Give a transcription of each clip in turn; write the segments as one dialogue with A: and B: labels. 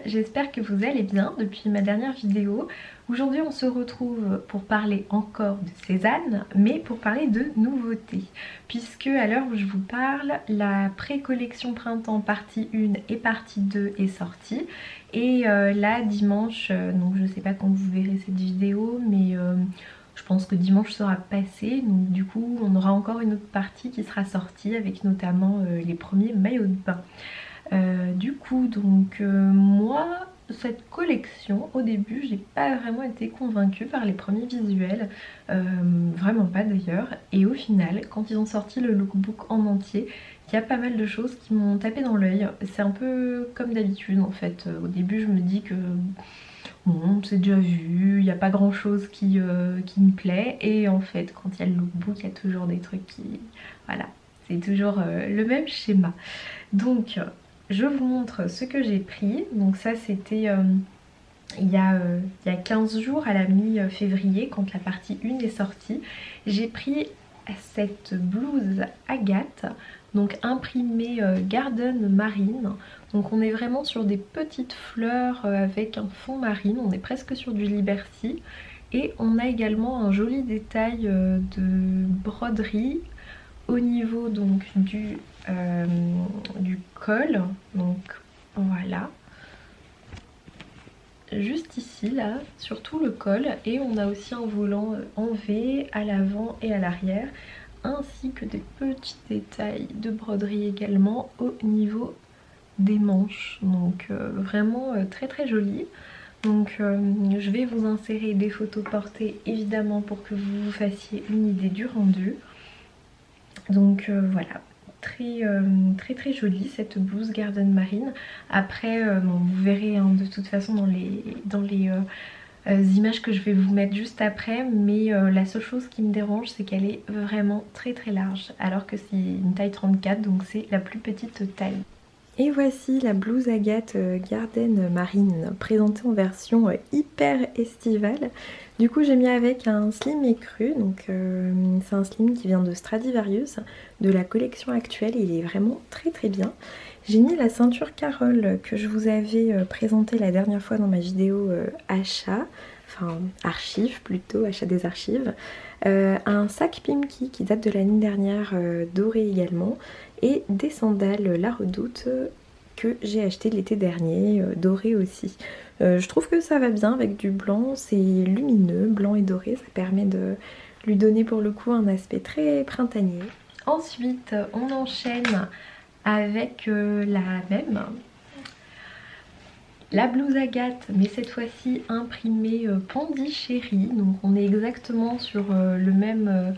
A: j'espère que vous allez bien depuis ma dernière vidéo. Aujourd'hui on se retrouve pour parler encore de Cézanne, mais pour parler de nouveautés. Puisque à l'heure où je vous parle, la pré-collection printemps partie 1 et partie 2 est sortie. Et là dimanche, donc je sais pas quand vous verrez cette vidéo, mais je pense que dimanche sera passé. Donc du coup on aura encore une autre partie qui sera sortie avec notamment les premiers maillots de bain. Du coup donc moi cette collection au début j'ai pas vraiment été convaincue par les premiers visuels, vraiment pas d'ailleurs, et au final quand ils ont sorti le lookbook en entier il y a pas mal de choses qui m'ont tapé dans l'œil. C'est un peu comme d'habitude en fait, au début je me dis que bon c'est déjà vu, il n'y a pas grand chose qui me plaît, et en fait quand il y a le lookbook il y a toujours des trucs qui... voilà, c'est toujours le même schéma. Donc je vous montre ce que j'ai pris. Donc ça c'était il y a 15 jours, à la mi-février, quand la partie 1 est sortie. J'ai pris cette blouse Agathe, donc imprimée Garden Marine. Donc on est vraiment sur des petites fleurs avec un fond marine, on est presque sur du Liberty. Et on a également un joli détail de broderie au niveau donc du col, donc voilà, juste ici là, sur tout le col, et on a aussi un volant en V à l'avant et à l'arrière, ainsi que des petits détails de broderie également au niveau des manches, donc vraiment très très joli. Donc je vais vous insérer des photos portées évidemment pour que vous vous fassiez une idée du rendu. Donc voilà, très jolie cette blouse Garden Marine. Après bon, vous verrez hein, de toute façon dans les images que je vais vous mettre juste après, mais la seule chose qui me dérange c'est qu'elle est vraiment très large, alors que c'est une taille 34, donc c'est la plus petite taille. Et voici la blouse Agathe Garden Marine, présentée en version hyper estivale. Du coup j'ai mis avec un slim écru, donc c'est un slim qui vient de Stradivarius, de la collection actuelle, il est vraiment très bien. J'ai mis la ceinture Carole que je vous avais présentée la dernière fois dans ma vidéo achat, enfin archive plutôt, achat des archives. Un sac Pimki qui date de l'année dernière, doré également, et des sandales La Redoute que j'ai acheté l'été dernier, doré aussi. Je trouve que ça va bien avec du blanc, c'est lumineux, blanc et doré, ça permet de lui donner pour le coup un aspect très printanier. Ensuite on enchaîne avec la même, la blouse Agathe, mais cette fois-ci imprimée Pondichéry. Donc on est exactement sur le même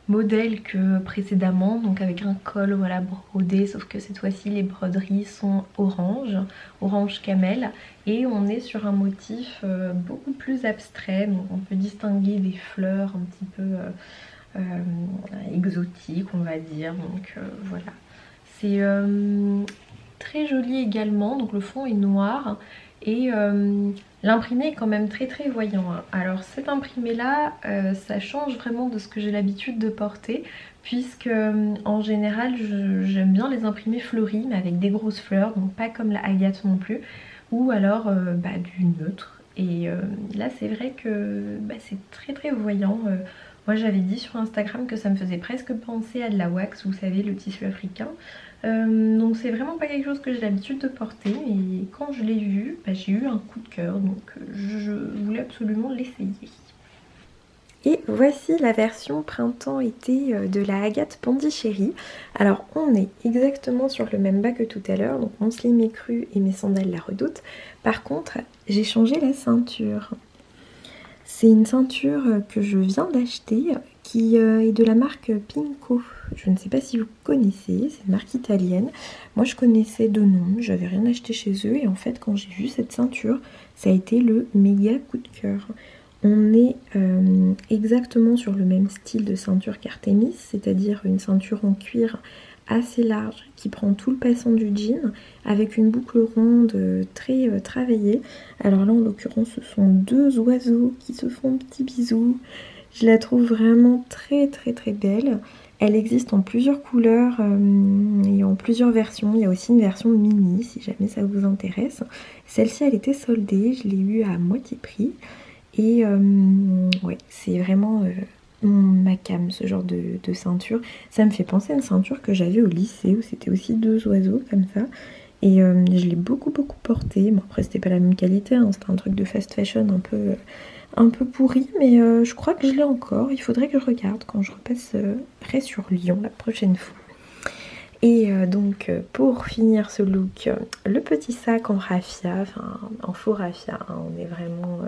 A: modèle que précédemment, donc avec un col voilà brodé, sauf que cette fois-ci les broderies sont orange camel, et on est sur un motif beaucoup plus abstrait. Donc on peut distinguer des fleurs un petit peu exotiques on va dire. Donc voilà, c'est très joli également. Donc le fond est noir et l'imprimé est quand même très voyant hein. Alors cet imprimé là ça change vraiment de ce que j'ai l'habitude de porter, puisque en général j'aime bien les imprimés fleuris mais avec des grosses fleurs, donc pas comme la Agathe non plus, ou alors du neutre. Et là c'est vrai que c'est très voyant. Moi j'avais dit sur Instagram que ça me faisait presque penser à de la wax, vous savez, le tissu africain. Donc c'est vraiment pas quelque chose que j'ai l'habitude de porter, et quand je l'ai vu, j'ai eu un coup de cœur, donc je voulais absolument l'essayer. Et voici la version printemps-été de la Agathe Pondichéry. Alors on est exactement sur le même bas que tout à l'heure, donc mon slim écru et mes sandales La Redoute. Par contre j'ai changé la ceinture. C'est une ceinture que je viens d'acheter, qui est de la marque Pinco. Je ne sais pas si vous connaissez, c'est une marque italienne. Moi je connaissais de nom, j'avais rien acheté chez eux, et en fait quand j'ai vu cette ceinture, ça a été le méga coup de cœur. On est exactement sur le même style de ceinture qu'Artemis, c'est-à-dire une ceinture en cuir assez large qui prend tout le passant du jean, avec une boucle ronde très travaillée. Alors là en l'occurrence ce sont deux oiseaux qui se font un petit bisou. Je la trouve vraiment très belle. Elle existe en plusieurs couleurs et en plusieurs versions. Il y a aussi une version mini si jamais ça vous intéresse. Celle-ci elle était soldée, je l'ai eue à moitié prix. Et ouais, c'est vraiment ma came, ce genre de ceinture. Ça me fait penser à une ceinture que j'avais au lycée où c'était aussi deux oiseaux comme ça. Et je l'ai beaucoup portée. Bon après c'était pas la même qualité, hein, c'était un truc de fast fashion un peu pourri. Mais je crois que je l'ai encore. Il faudrait que je regarde quand je repasserai sur Lyon la prochaine fois. Et donc pour finir ce look, le petit sac en raffia, enfin en faux raffia, hein, on est vraiment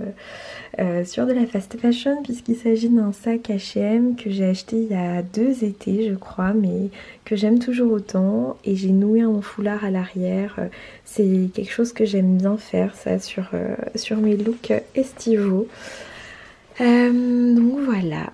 A: sur de la fast fashion puisqu'il s'agit d'un sac H&M que j'ai acheté il y a 2 étés je crois, mais que j'aime toujours autant, et j'ai noué un foulard à l'arrière. C'est quelque chose que j'aime bien faire ça sur mes looks estivaux. Donc voilà,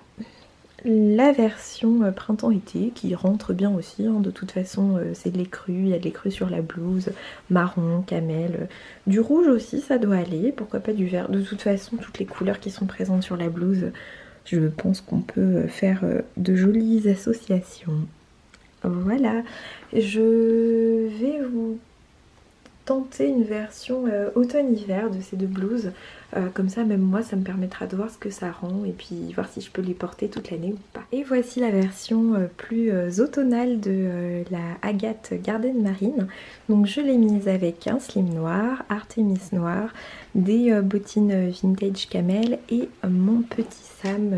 A: la version printemps-été qui rentre bien aussi, hein. De toute façon c'est de l'écru, il y a de l'écru sur la blouse, marron, camel, du rouge aussi ça doit aller, pourquoi pas du vert. De toute façon toutes les couleurs qui sont présentes sur la blouse, je pense qu'on peut faire de jolies associations. Voilà, je vais vous tenter une version automne-hiver de ces deux blouses. Comme ça même moi ça me permettra de voir ce que ça rend et puis voir si je peux les porter toute l'année ou pas. Et voici la version plus automnale de la Agathe Garden Marine. Donc je l'ai mise avec un slim noir, Artemis noir, des bottines vintage camel et mon petit Sam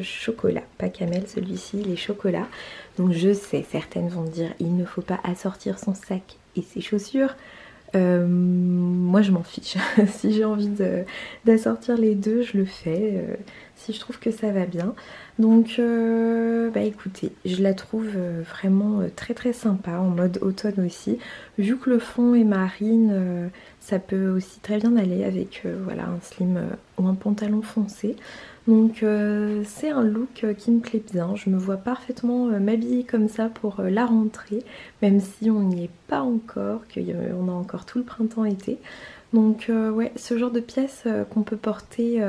A: chocolat. Pas camel, celui-ci il est chocolat. Donc je sais, certaines vont dire il ne faut pas assortir son sac et ses chaussures. Moi je m'en fiche. Si j'ai envie d'assortir les deux, je le fais, si je trouve que ça va bien. Donc bah écoutez, je la trouve vraiment très sympa en mode automne aussi. Vu que le fond est marine, ça peut aussi très bien aller avec voilà, un slim ou un pantalon foncé. Donc c'est un look qui me plaît bien. Je me vois parfaitement m'habiller comme ça pour la rentrée, même si on n'y est pas encore, qu'on a encore tout le printemps-été. Donc ouais, ce genre de pièces qu'on peut porter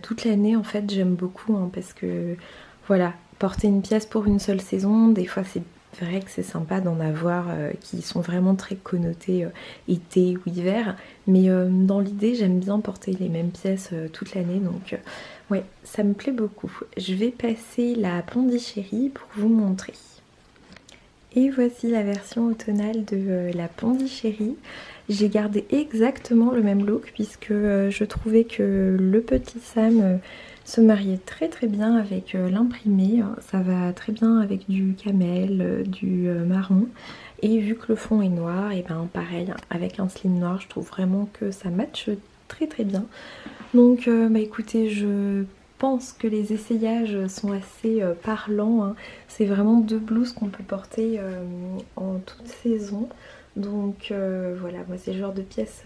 A: toute l'année, en fait j'aime beaucoup, hein, parce que voilà, porter une pièce pour une seule saison, des fois c'est vrai que c'est sympa d'en avoir qui sont vraiment très connotés été ou hiver, mais dans l'idée j'aime bien porter les mêmes pièces toute l'année, donc ouais, ça me plaît beaucoup. Je vais passer la Pondichéry pour vous montrer. Et voici la version automnale de la Pondichéry. J'ai gardé exactement le même look puisque je trouvais que le petit Sam se mariait très bien avec l'imprimé. Ça va très bien avec du camel, du marron. Et vu que le fond est noir, et ben pareil, avec un slim noir, je trouve vraiment que ça matche très bien. Donc bah écoutez, je pense que les essayages sont assez parlants, hein. C'est vraiment deux blouses qu'on peut porter en toute saison. Donc voilà, moi c'est le genre de pièce,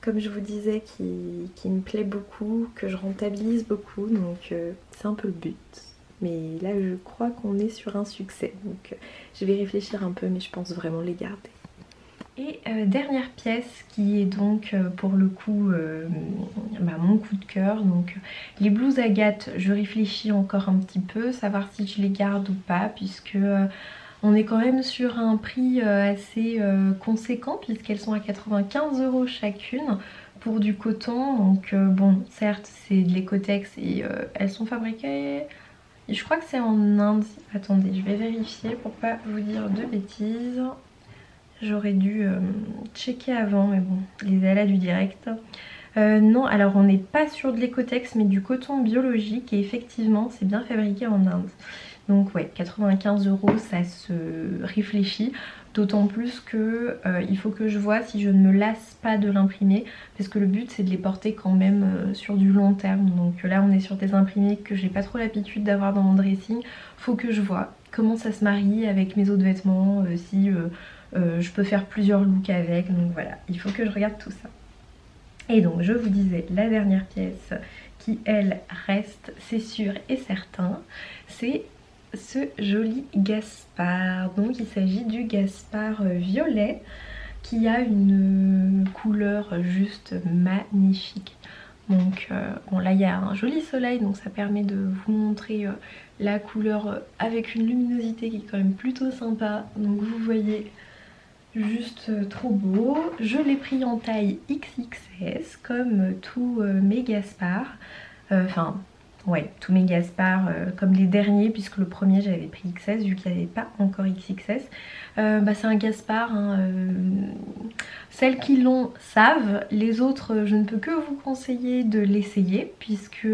A: comme je vous disais, qui me plaît beaucoup, que je rentabilise beaucoup, donc c'est un peu le but. Mais là je crois qu'on est sur un succès, donc je vais réfléchir un peu, mais je pense vraiment les garder. Et dernière pièce qui est donc pour le coup mon coup de cœur, donc les blouses Agathe, je réfléchis encore un petit peu, savoir si je les garde ou pas, puisque on est quand même sur un prix assez conséquent puisqu'elles sont à 95 € chacune pour du coton. Donc bon, certes c'est de l'écotex et elles sont fabriquées, je crois que c'est en Inde. Attendez, je vais vérifier pour pas vous dire de bêtises. J'aurais dû checker avant, mais bon, les aléas du direct. Non, alors on n'est pas sur de l'écotex mais du coton biologique, et effectivement c'est bien fabriqué en Inde. Donc ouais, 95 € ça se réfléchit, d'autant plus que il faut que je vois si je ne me lasse pas de l'imprimer, parce que le but c'est de les porter quand même sur du long terme. Donc là on est sur des imprimés que j'ai pas trop l'habitude d'avoir dans mon dressing, faut que je vois comment ça se marie avec mes autres vêtements, si je peux faire plusieurs looks avec, donc voilà, il faut que je regarde tout ça. Et donc je vous disais, la dernière pièce qui elle reste, c'est sûr et certain, c'est ce joli Gaspard. Donc il s'agit du Gaspard violet qui a une couleur juste magnifique. Donc bon, là il y a un joli soleil, donc ça permet de vous montrer la couleur avec une luminosité qui est quand même plutôt sympa. Donc vous voyez, juste trop beau. Je l'ai pris en taille XXS comme tous mes Gaspard. Enfin, ouais, tous mes Gaspard comme les derniers, puisque le premier j'avais pris XS vu qu'il n'y avait pas encore XXS. C'est un Gaspard, hein, celles qui l'ont savent, les autres je ne peux que vous conseiller de l'essayer, puisque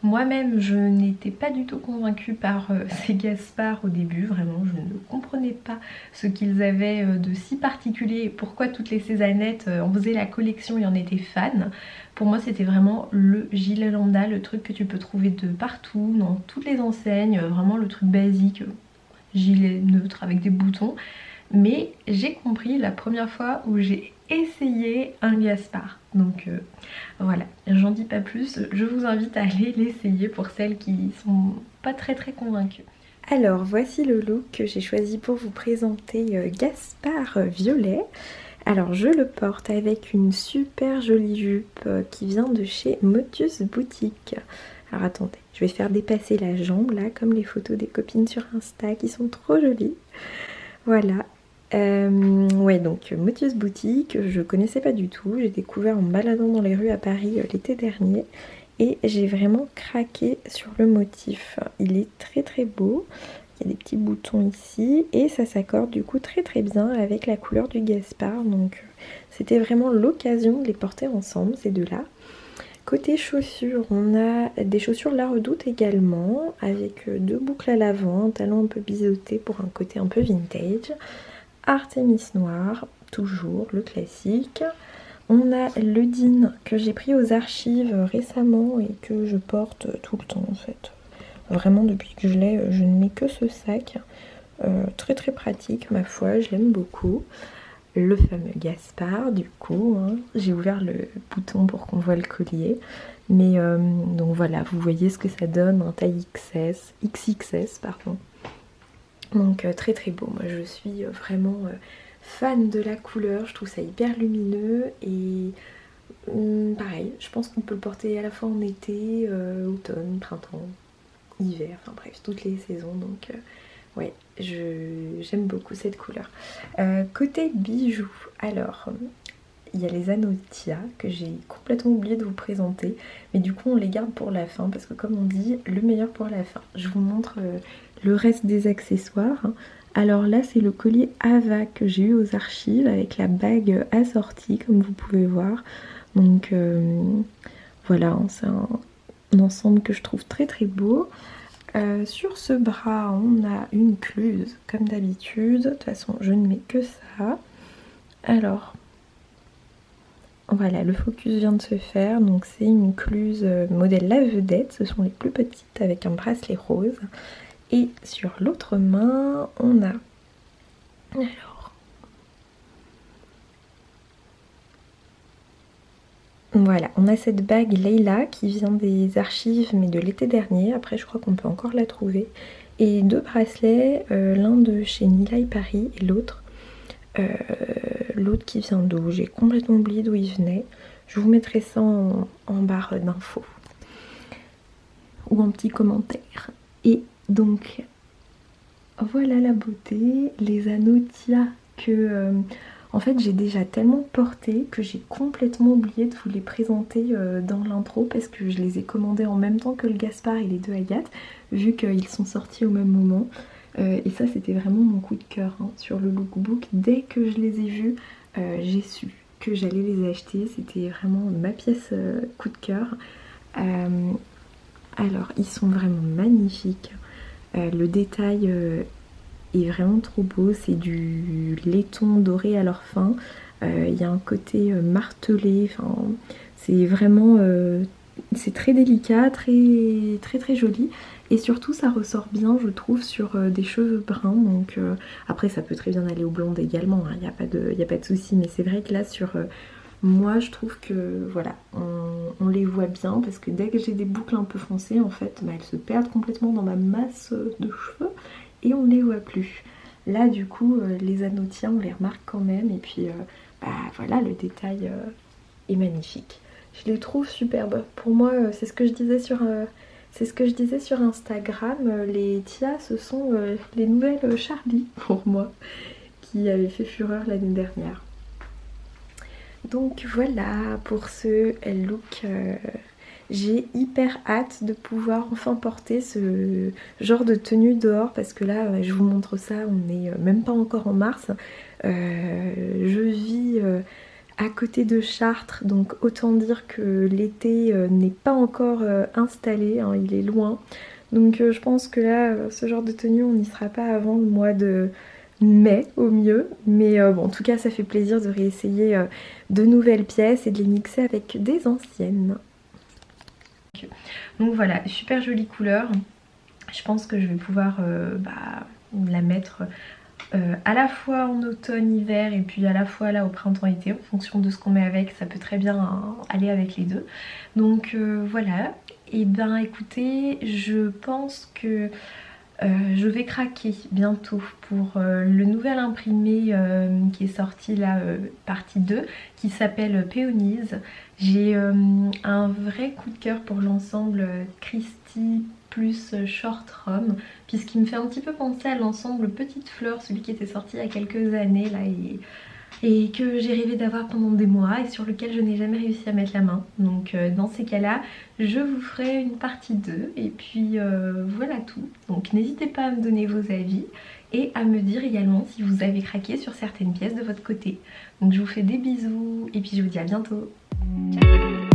A: moi-même je n'étais pas du tout convaincue par ces Gaspard au début. Vraiment je ne comprenais pas ce qu'ils avaient de si particulier et pourquoi toutes les Cézanettes en faisaient la collection et en étaient fans. Pour moi c'était vraiment le gilet lambda, le truc que tu peux trouver de partout, dans toutes les enseignes, vraiment le truc basique, gilet neutre avec des boutons. Mais j'ai compris la première fois où j'ai essayé un Gaspard. Donc voilà, j'en dis pas plus, je vous invite à aller l'essayer pour celles qui sont pas très convaincues. Alors voici le look que j'ai choisi pour vous présenter Gaspard violet. Alors je le porte avec une super jolie jupe qui vient de chez Motus Boutique. Alors attendez, je vais faire dépasser la jambe là, comme les photos des copines sur Insta qui sont trop jolies. Voilà. Ouais, donc Motus Boutique, je connaissais pas du tout, j'ai découvert en me baladant dans les rues à Paris l'été dernier et j'ai vraiment craqué sur le motif. Il est très beau, il y a des petits boutons ici et ça s'accorde du coup très bien avec la couleur du Gaspard, donc c'était vraiment l'occasion de les porter ensemble ces deux-là. Côté chaussures, on a des chaussures La Redoute également, avec deux boucles à l'avant, un talon un peu biseauté pour un côté un peu vintage. Artémis noir, toujours le classique. On a le Dean que j'ai pris aux archives récemment et que je porte tout le temps en fait. Vraiment depuis que je l'ai, je ne mets que ce sac. Très pratique ma foi, je l'aime beaucoup. Le fameux Gaspard du coup, hein. J'ai ouvert le bouton pour qu'on voit le collier. Mais donc voilà, vous voyez ce que ça donne en taille XXS pardon. Donc très beau, moi je suis vraiment fan de la couleur, je trouve ça hyper lumineux et pareil, je pense qu'on peut le porter à la fois en été, automne, printemps, hiver, enfin bref, toutes les saisons, donc ouais, j'aime beaucoup cette couleur. Côté bijoux, alors il y a les Anotia que j'ai complètement oublié de vous présenter, mais du coup on les garde pour la fin parce que comme on dit, le meilleur pour la fin. Je vous montre le reste des accessoires. Alors là c'est le collier Ava que j'ai eu aux archives avec la bague assortie comme vous pouvez voir. Donc voilà, c'est un ensemble que je trouve très beau. Sur ce bras on a une cluse comme d'habitude, de toute façon je ne mets que ça. Alors voilà, le focus vient de se faire, donc c'est une cluse modèle La Vedette, ce sont les plus petites avec un bracelet rose. Et sur l'autre main, on a... Alors... Voilà, on a cette bague Leila qui vient des archives mais de l'été dernier, après je crois qu'on peut encore la trouver. Et deux bracelets, l'un de chez Nilay Paris et l'autre qui vient d'où, j'ai complètement oublié d'où il venait. Je vous mettrai ça en barre d'infos ou en petit commentaire. Et donc voilà la beauté, les Anotia que en fait j'ai déjà tellement porté que j'ai complètement oublié de vous les présenter dans l'intro parce que je les ai commandés en même temps que le Gaspard et les deux Agathe vu qu'ils sont sortis au même moment. Et ça c'était vraiment mon coup de cœur hein, sur le lookbook. Dès que je les ai vus, j'ai su que j'allais les acheter. C'était vraiment ma pièce coup de cœur. Alors ils sont vraiment magnifiques. Le détail est vraiment trop beau. C'est du laiton doré à leur fin. Il y a un côté martelé. Enfin, c'est vraiment... c'est très délicat, très joli. Et surtout ça ressort bien je trouve sur des cheveux bruns. Donc après ça peut très bien aller au blonde également, il n'y a pas de souci. Mais c'est vrai que là sur moi je trouve que voilà, on les voit bien. Parce que dès que j'ai des boucles un peu foncées en fait elles se perdent complètement dans ma masse de cheveux. Et on ne les voit plus. Là du coup les Anotia on les remarque quand même. Et puis voilà, le détail est magnifique. Je les trouve superbes. Pour moi c'est ce que je disais sur C'est ce que je disais sur Instagram, les Tia ce sont les nouvelles Charlie pour moi, qui avaient fait fureur l'année dernière. Donc voilà pour ce look. J'ai hyper hâte de pouvoir enfin porter ce genre de tenue dehors parce que là, je vous montre ça, on n'est même pas encore en mars. Je vis à côté de Chartres, donc autant dire que l'été n'est pas encore installé, hein, il est loin. Donc je pense que là, ce genre de tenue, on n'y sera pas avant le mois de mai au mieux. Mais bon, en tout cas, ça fait plaisir de réessayer de nouvelles pièces et de les mixer avec des anciennes. Donc voilà, super jolie couleur. Je pense que je vais pouvoir la mettre à la fois en automne-hiver et puis à la fois là au printemps-été, en fonction de ce qu'on met avec, ça peut très bien aller avec les deux. Donc voilà, et ben écoutez, je pense que je vais craquer bientôt pour le nouvel imprimé qui est sorti là, partie 2, qui s'appelle Peonies. J'ai un vrai coup de cœur pour l'ensemble Christie plus Short Rom, puisqu'il me fait un petit peu penser à l'ensemble Petite Fleur, celui qui était sorti il y a quelques années là et que j'ai rêvé d'avoir pendant des mois et sur lequel je n'ai jamais réussi à mettre la main. Donc dans ces cas-là, je vous ferai une partie 2 et puis voilà tout. Donc n'hésitez pas à me donner vos avis et à me dire également si vous avez craqué sur certaines pièces de votre côté. Donc je vous fais des bisous et puis je vous dis à bientôt. Ciao.